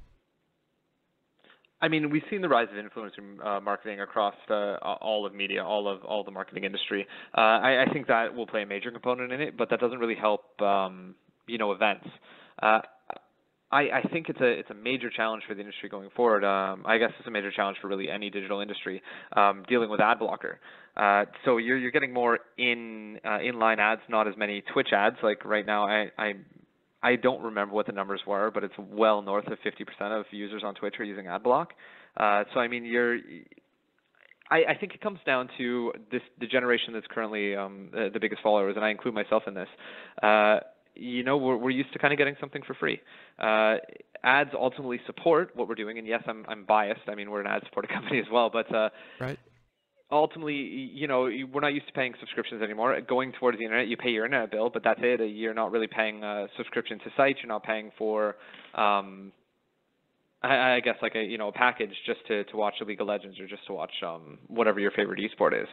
I mean, we've seen the rise of influencer marketing across all of media, all the marketing industry. I think that will play a major component in it, but that doesn't really help, events. I think it's a major challenge for the industry going forward. I guess it's a major challenge for really any digital industry dealing with ad blocker. So you're getting more inline ads, not as many Twitch ads. Like right now, I don't remember what the numbers were, but it's well north of 50% of users on Twitch are using ad block. So I mean, I think it comes down to the generation that's currently the biggest followers, and I include myself in this. We're used to kind of getting something for free. Ads ultimately support what we're doing, and yes, I'm biased. I mean, we're an ad-supported company as well, but right. Ultimately, we're not used to paying subscriptions anymore. Going towards the internet, you pay your internet bill, but that's it. You're not really paying a subscription to sites. You're not paying for, I guess, like a package just to watch League of Legends or just to watch whatever your favorite esport is.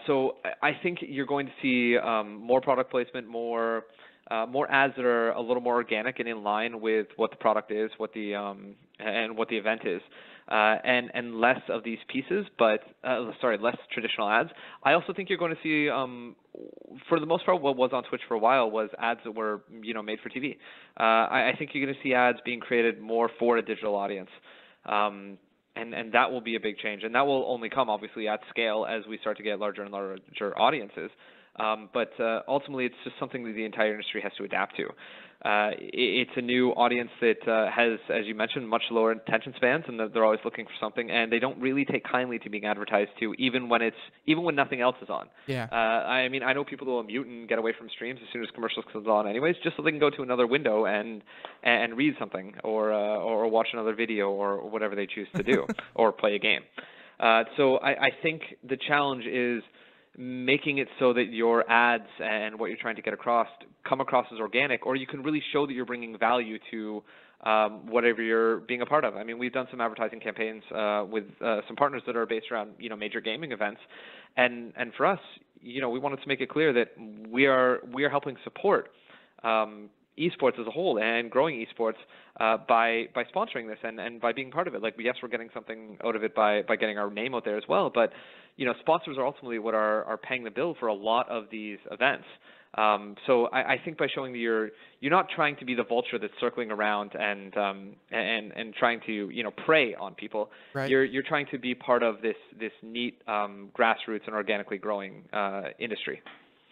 So I think you're going to see more product placement, more ads that are a little more organic and in line with what the product is, and what the event is. And less of these pieces, but less traditional ads. I also think you're going to see, for the most part, what was on Twitch for a while was ads that were, made for TV. I think you're going to see ads being created more for a digital audience, and that will be a big change, and that will only come obviously at scale as we start to get larger and larger audiences. But ultimately, it's just something that the entire industry has to adapt to. It's a new audience that has, as you mentioned, much lower attention spans, and they're always looking for something, and they don't really take kindly to being advertised to, even when nothing else is on. Yeah. I mean, I know people who will mute and get away from streams as soon as commercials comes on, anyways, just so they can go to another window and read something or watch another video or whatever they choose to do, or play a game. So I think the challenge is making it so that your ads and what you're trying to get across come across as organic, or you can really show that you're bringing value to whatever you're being a part of. I mean, we've done some advertising campaigns with some partners that are based around major gaming events, and for us, we wanted to make it clear that we are helping support esports as a whole and growing esports by sponsoring this and by being part of it. Like, yes, we're getting something out of it by getting our name out there as well, but sponsors are ultimately what are paying the bill for a lot of these events. So I think by showing that you're not trying to be the vulture that's circling around and trying to prey on people. Right. You're trying to be part of this neat grassroots and organically growing industry.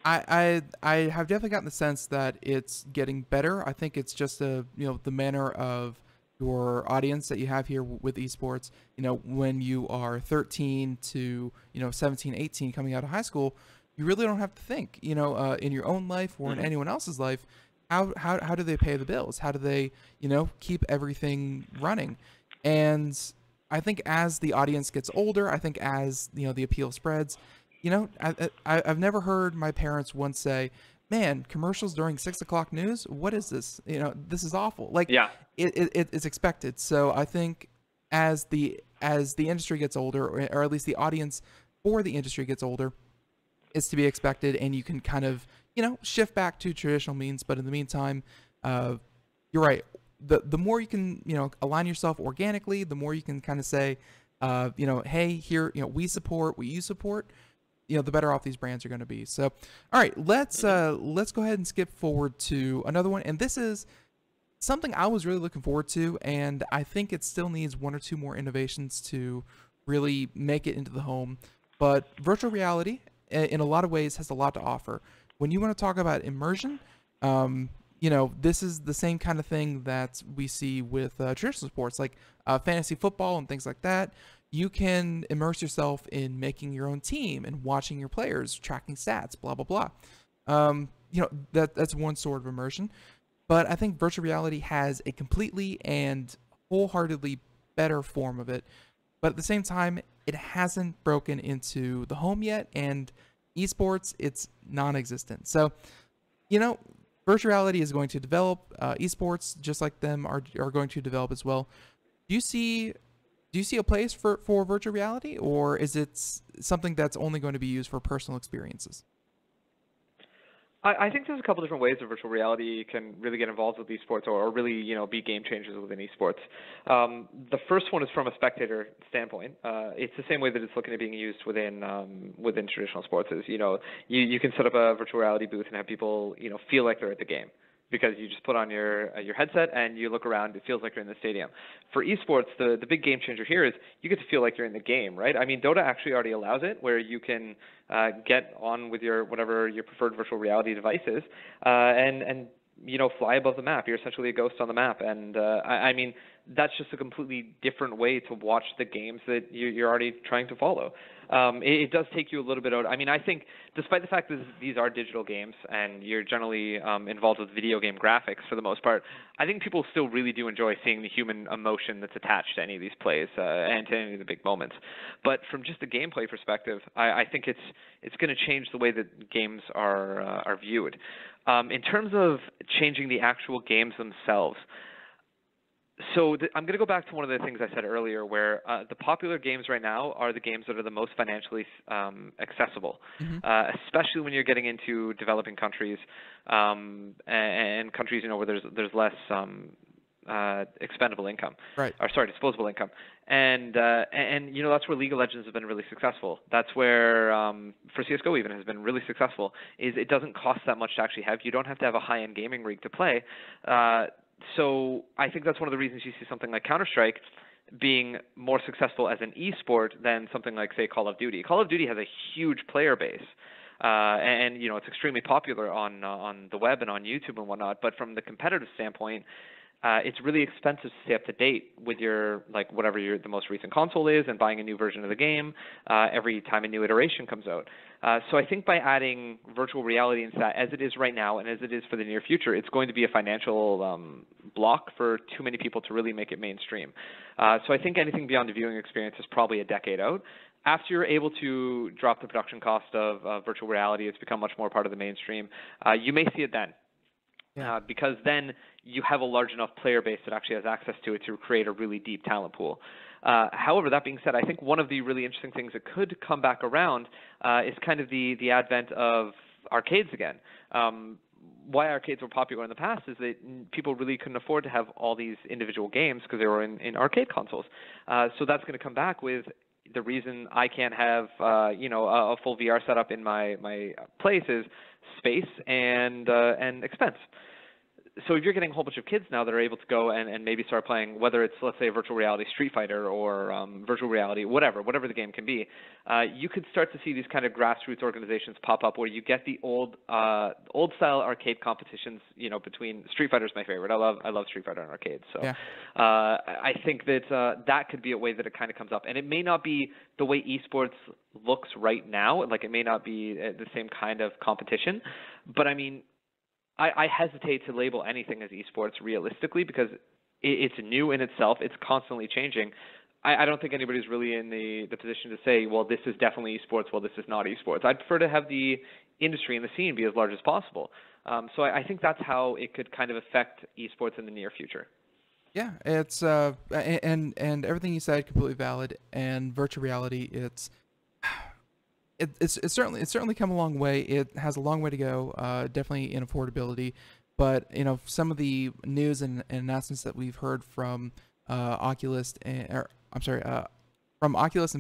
I have definitely gotten the sense that it's getting better. I think it's just the manner of your audience that you have here with esports. When you are 13 to 17, 18, coming out of high school, you really don't have to think. In your own life or in anyone else's life, how do they pay the bills? How do they keep everything running? And I think as the audience gets older, I think as the appeal spreads. I've never heard my parents once say, "Man, commercials during 6 o'clock news? What is this? This is awful." Like, yeah, it's expected. So I think as the industry gets older, or at least the audience for the industry gets older, it's to be expected, and you can kind of shift back to traditional means. But in the meantime, you're right. The more you can align yourself organically, the more you can kind of say, hey, here we support what you support. the better off these brands are going to be. So, all right, let's go ahead and skip forward to another one, and this is something I was really looking forward to, and I think it still needs one or two more innovations to really make it into the home. But virtual reality, in a lot of ways, has a lot to offer. When you want to talk about immersion, this is the same kind of thing that we see with traditional sports, like fantasy football and things like that. You can immerse yourself in making your own team and watching your players, tracking stats, blah, blah, blah. That's one sort of immersion. But I think virtual reality has a completely and wholeheartedly better form of it. But at the same time, it hasn't broken into the home yet, and esports, it's non-existent. So, virtual reality is going to develop. Esports, just like them, are going to develop as well. Do you see a place for virtual reality, or is it something that's only going to be used for personal experiences? I think there's a couple different ways that virtual reality can really get involved with esports, or really, be game changers within esports. The first one is from a spectator standpoint. It's the same way that it's looking at being used within traditional sports. Is you can set up a virtual reality booth and have people feel like they're at the game, because you just put on your headset and you look around. It feels like you're in the stadium. For esports, the big game changer here is you get to feel like you're in the game, right? I mean, Dota actually already allows it, where you can get on with whatever your preferred virtual reality device is, and fly above the map. You're essentially a ghost on the map, and I mean, that's just a completely different way to watch the games that you're already trying to follow. It does take you a little bit out. I mean, I think despite the fact that these are digital games and you're generally involved with video game graphics for the most part, I think people still really do enjoy seeing the human emotion that's attached to any of these plays and to any of the big moments. But from just a gameplay perspective, I think it's going to change the way that games are viewed. In terms of changing the actual games themselves, so I'm going to go back to one of the things I said earlier, where the popular games right now are the games that are the most financially accessible, especially when you're getting into developing countries and countries where there's less expendable income, right? Or sorry, disposable income, and that's where League of Legends has been really successful. That's where for CS:GO even has been really successful. Is it doesn't cost that much to actually have. You don't have to have a high-end gaming rig to play. So I think that's one of the reasons you see something like Counter-Strike being more successful as an esport than something like, say, Call of Duty. Call of Duty has a huge player base, and it's extremely popular on the web and on YouTube and whatnot. But from the competitive standpoint, it's really expensive to stay up to date with your whatever the most recent console is, and buying a new version of the game every time a new iteration comes out. So I think by adding virtual reality into that, as it is right now and as it is for the near future, it's going to be a financial block for too many people to really make it mainstream. So I think anything beyond the viewing experience is probably a decade out. After you're able to drop the production cost of virtual reality, it's become much more part of the mainstream. You may see it then. Because then you have a large enough player base that actually has access to it to create a really deep talent pool. However, that being said, I think one of the really interesting things that could come back around is kind of the advent of arcades again. Why arcades were popular in the past is that people really couldn't afford to have all these individual games because they were in arcade consoles. So that's going to come back with the reason I can't have a full VR setup in my place is space and expense. So if you're getting a whole bunch of kids now that are able to go and maybe start playing, whether it's, let's say, a virtual reality Street Fighter or virtual reality, whatever the game can be, you could start to see these kind of grassroots organizations pop up where you get the old style arcade competitions. Between Street Fighter is my favorite. I love Street Fighter in arcades. So yeah. I think that that could be a way that it kind of comes up, and it may not be the way esports looks right now. Like, it may not be the same kind of competition, but I mean, I hesitate to label anything as esports realistically because it's new in itself. It's constantly changing. I don't think anybody's really in the position to say, well, this is definitely esports, well, this is not esports. I'd prefer to have the industry and the scene be as large as possible. So I think that's how it could kind of affect esports in the near future. Yeah, it's and everything you said completely valid. And virtual reality, it's certainly come a long way. It has a long way to go, definitely in affordability. But some of the news and announcements that we've heard from Oculus and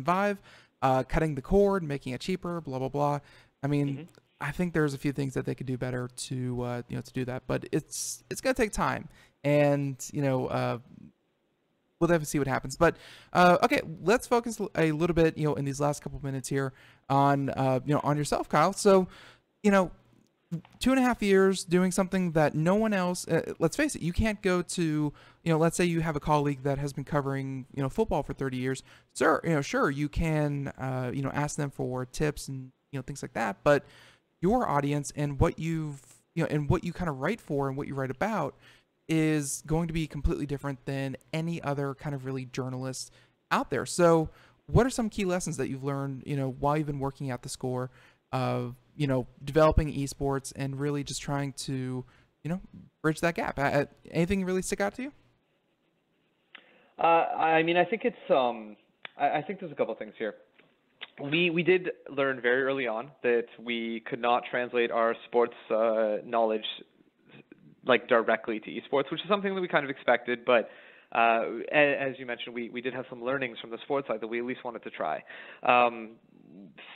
Vive, cutting the cord, making it cheaper, blah blah blah. I mean, I think there's a few things that they could do better to to do that, but it's gonna take time, and we'll definitely see what happens. But okay, let's focus a little bit, in these last couple of minutes here on on yourself, Kyle. So, 2.5 years doing something that no one else. Let's face it, you can't go to, let's say you have a colleague that has been covering, football for 30 years. Sure, you can, ask them for tips and things like that. But your audience and what you've, and what you kind of write for and what you write about is going to be completely different than any other kind of really journalist out there. So what are some key lessons that you've learned, while you've been working at theScore of, developing esports and really just trying to, bridge that gap? Anything really stick out to you? I mean, I think it's, I think there's a couple of things here. We did learn very early on that we could not translate our sports knowledge directly to esports, which is something that we kind of expected, but as you mentioned, we did have some learnings from the sports side that we at least wanted to try.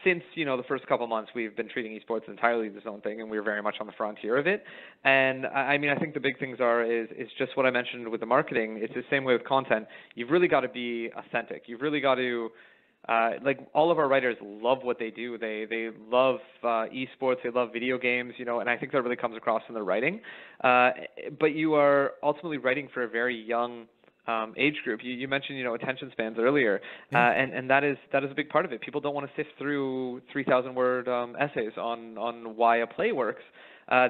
Since, the first couple months, we've been treating esports entirely as its own thing, and we're very much on the frontier of it. And I mean, I think the big things is just what I mentioned with the marketing. It's the same way with content. You've really got to be authentic. You've really got to, all of our writers love what they do. They love esports. They love video games, and I think that really comes across in the writing. But you are ultimately writing for a very young age group. You mentioned, attention spans earlier, and that is a big part of it. People don't want to sift through 3,000 word essays on why a play works.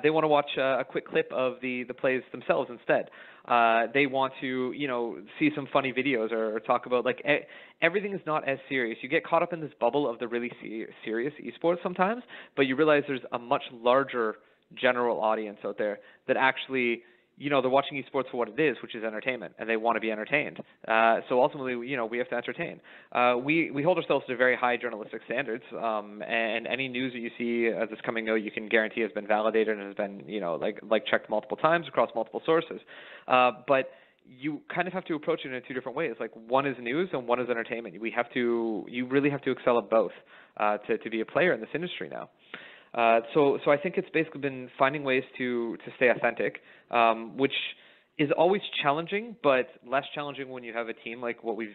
They want to watch a quick clip of the plays themselves instead. They want to, see some funny videos or talk about, everything is not as serious. You get caught up in this bubble of the really serious esports sometimes, but you realize there's a much larger general audience out there that actually, they're watching esports for what it is, which is entertainment, and they want to be entertained. So ultimately, we have to entertain. We hold ourselves to very high journalistic standards, and any news that you see that's coming out, you can guarantee has been validated and has been, checked multiple times across multiple sources. But you kind of have to approach it in two different ways. One is news and one is entertainment. You really have to excel at both to be a player in this industry now. So I think it's basically been finding ways to stay authentic, which is always challenging, but less challenging when you have a team like what we've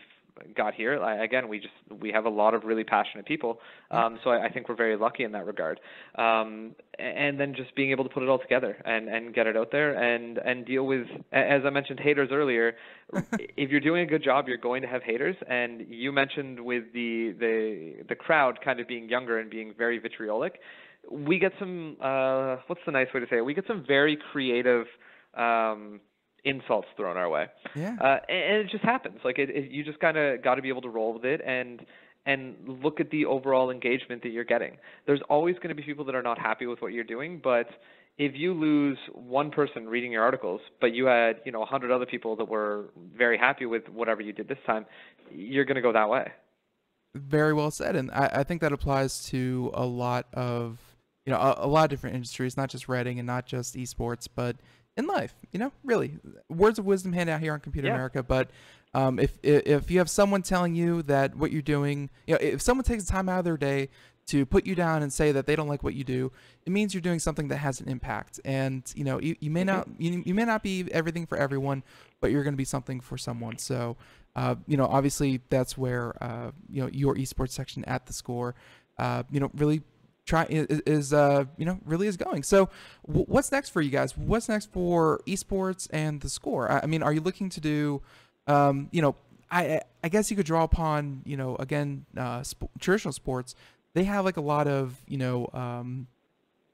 got here. Again, we have a lot of really passionate people, so I think we're very lucky in that regard. And then just being able to put it all together and get it out there and deal with, as I mentioned, haters earlier. If you're doing a good job, you're going to have haters. And you mentioned with the crowd kind of being younger and being very vitriolic. We get some, what's the nice way to say it? We get some very creative insults thrown our way. Yeah. And it just happens. You just kind of got to be able to roll with it and look at the overall engagement that you're getting. There's always going to be people that are not happy with what you're doing, but if you lose one person reading your articles, but you had, 100 other people that were very happy with whatever you did this time, you're going to go that way. Very well said. And I think that applies to a lot of, a lot of different industries, not just writing and not just esports, but in life, really words of wisdom handed out here on Computer America. But if you have someone telling you that what you're doing, if someone takes time out of their day to put you down and say that they don't like what you do, it means you're doing something that has an impact. And you may not you may not be everything for everyone, but you're going to be something for someone. So obviously that's where your esports section at theScore really really is going. So what's next for you guys? What's next for esports and theScore? I mean, are you looking to do I guess you could draw upon again traditional sports. They have a lot of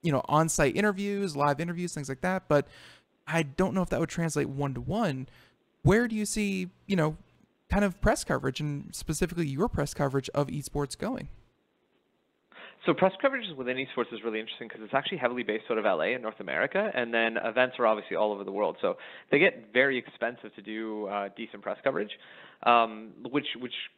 on-site interviews, live interviews, things like that, but I don't know if that would translate one-to-one. Where do you see kind of press coverage, and specifically your press coverage of esports, going? So press coverage within esports is really interesting because it's actually heavily based out of LA in North America, and then events are obviously all over the world. So they get very expensive to do decent press coverage, which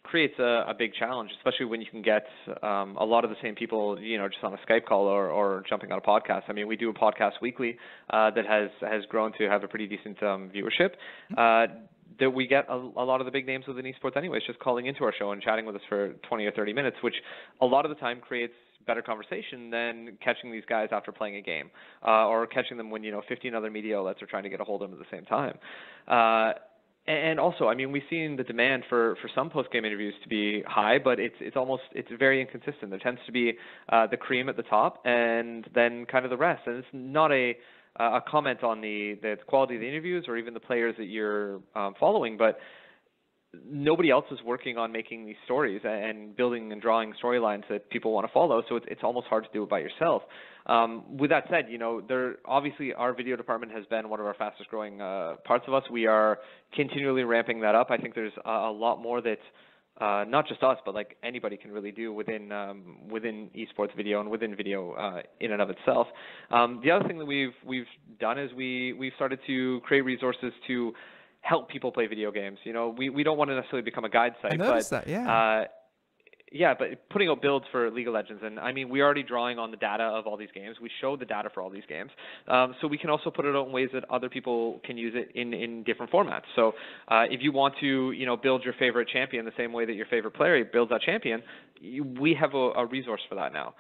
creates a big challenge, especially when you can get a lot of the same people, just on a Skype call or jumping on a podcast. I mean, we do a podcast weekly that has grown to have a pretty decent viewership. that we get a lot of the big names within esports anyways just calling into our show and chatting with us for 20 or 30 minutes, which a lot of the time creates better conversation than catching these guys after playing a game, or catching them when 15 other media outlets are trying to get a hold of them at the same time. And also, I mean, we've seen the demand for some post-game interviews to be high, but it's very inconsistent. There tends to be the cream at the top, and then kind of the rest. And it's not a comment on the quality of the interviews or even the players that you're following, but nobody else is working on making these stories and building and drawing storylines that people want to follow, so it's almost hard to do it by yourself. With that said, obviously our video department has been one of our fastest growing parts of us. We are continually ramping that up. I think there's a lot more that not just us, but like anybody can really do within esports video and within video in and of itself. The other thing that we've done is we've started to create resources to help people play video games. We don't want to necessarily become a guide site. I noticed that, yeah. But putting out builds for League of Legends, and I mean, we're already drawing on the data of all these games. We show the data for all these games. So we can also put it out in ways that other people can use it in different formats. So if you want to, build your favorite champion the same way that your favorite player builds that champion, we have a resource for that now.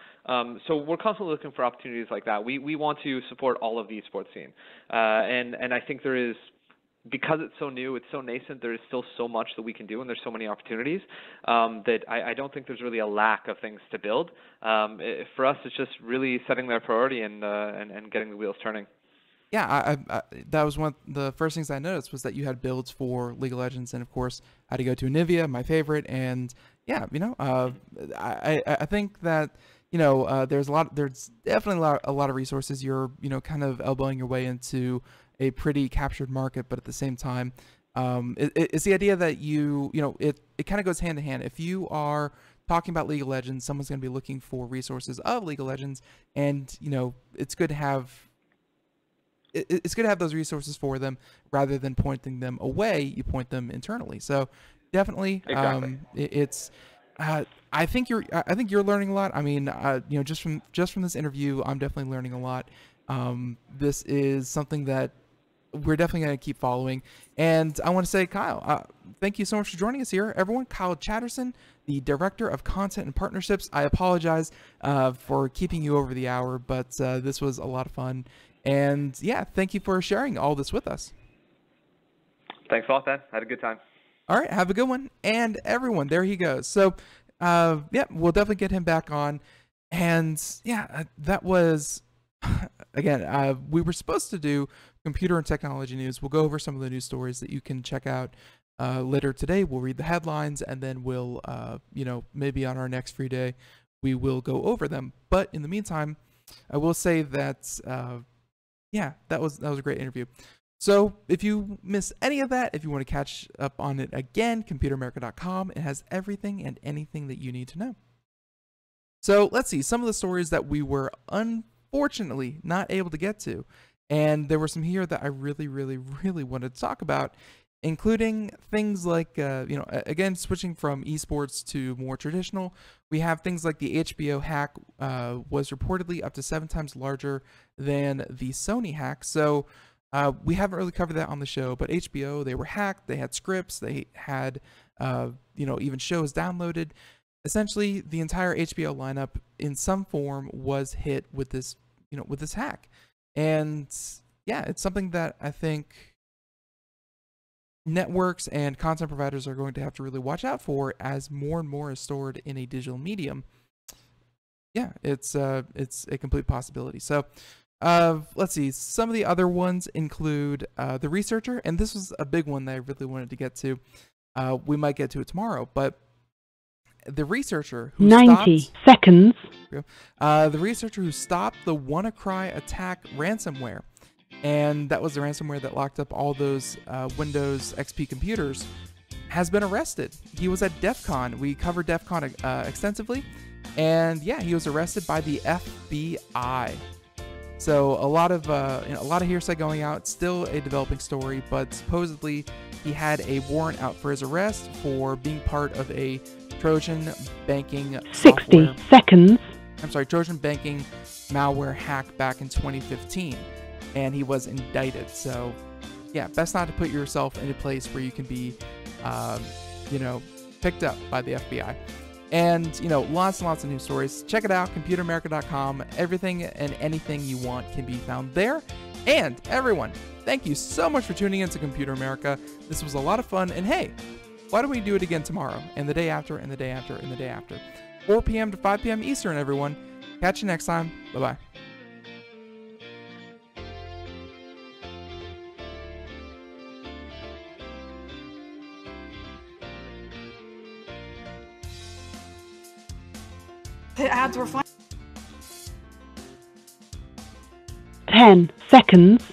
So we're constantly looking for opportunities like that. We want to support all of the esports scene. And I think there is, because it's so new, it's so nascent, there is still so much that we can do, and there's so many opportunities that I don't think there's really a lack of things to build. For us, it's just really setting that priority and getting the wheels turning. Yeah, I that was one of the first things I noticed, was that you had builds for League of Legends, and of course, how to go to Anivia, my favorite, and yeah, I think that there's definitely a lot of resources. You're kind of elbowing your way into a pretty captured market, but at the same time, it's the idea that it kind of goes hand in hand. If you are talking about League of Legends, someone's going to be looking for resources of League of Legends, and it's good to have those resources for them rather than pointing them away. You point them internally. So definitely, exactly. I think you're learning a lot. I mean, just from this interview, I'm definitely learning a lot. This is something that we're definitely going to keep following. And I want to say, Kyle, thank you so much for joining us here. Everyone, Kyle Chatterson, the Director of Content and Partnerships. I apologize for keeping you over the hour, but this was a lot of fun. And yeah, thank you for sharing all this with us. Thanks a lot, Ben. Had a good time. All right, have a good one. And everyone, there he goes. So yeah, we'll definitely get him back on. And yeah, that was, again, we were supposed to do computer and technology news. We'll go over some of the news stories that you can check out later today. We'll read the headlines, and then we'll, maybe on our next free day, we will go over them. But in the meantime, I will say that, yeah, that was a great interview. So if you miss any of that, if you want to catch up on it again, computeramerica.com, it has everything and anything that you need to know. So let's see some of the stories that we were unfortunately not able to get to. And there were some here that I really, really, really wanted to talk about, including things like, again, switching from esports to more traditional. We have things like the HBO hack was reportedly up to 7 times larger than the Sony hack. So we haven't really covered that on the show, but HBO, they were hacked. They had scripts. They had, even shows downloaded. Essentially, the entire HBO lineup in some form was hit with this, with this hack. And yeah, it's something that I think networks and content providers are going to have to really watch out for as more and more is stored in a digital medium. Yeah, it's a complete possibility. So let's see. Some of the other ones include the researcher, and this was a big one that I really wanted to get to. We might get to it tomorrow, but the researcher who 90 seconds. The researcher who stopped the WannaCry attack ransomware, and that was the ransomware that locked up all those Windows XP computers, has been arrested. He was at Defcon. We covered Defcon extensively, and yeah, he was arrested by the FBI. So a lot of hearsay going out. Still a developing story, but supposedly he had a warrant out for his arrest for being part of a Trojan banking 60 seconds. Trojan banking malware hack back in 2015, and he was indicted. So yeah, best not to put yourself in a place where you can be, picked up by the FBI. And, lots and lots of news stories. Check it out, computeramerica.com. Everything and anything you want can be found there. And everyone, thank you so much for tuning in to Computer America. This was a lot of fun. And hey, why don't we do it again tomorrow and the day after and the day after and the day after? 4 p.m. to 5 p.m. Eastern, everyone. Catch you next time. Bye-bye. The ads were fine. 10 seconds.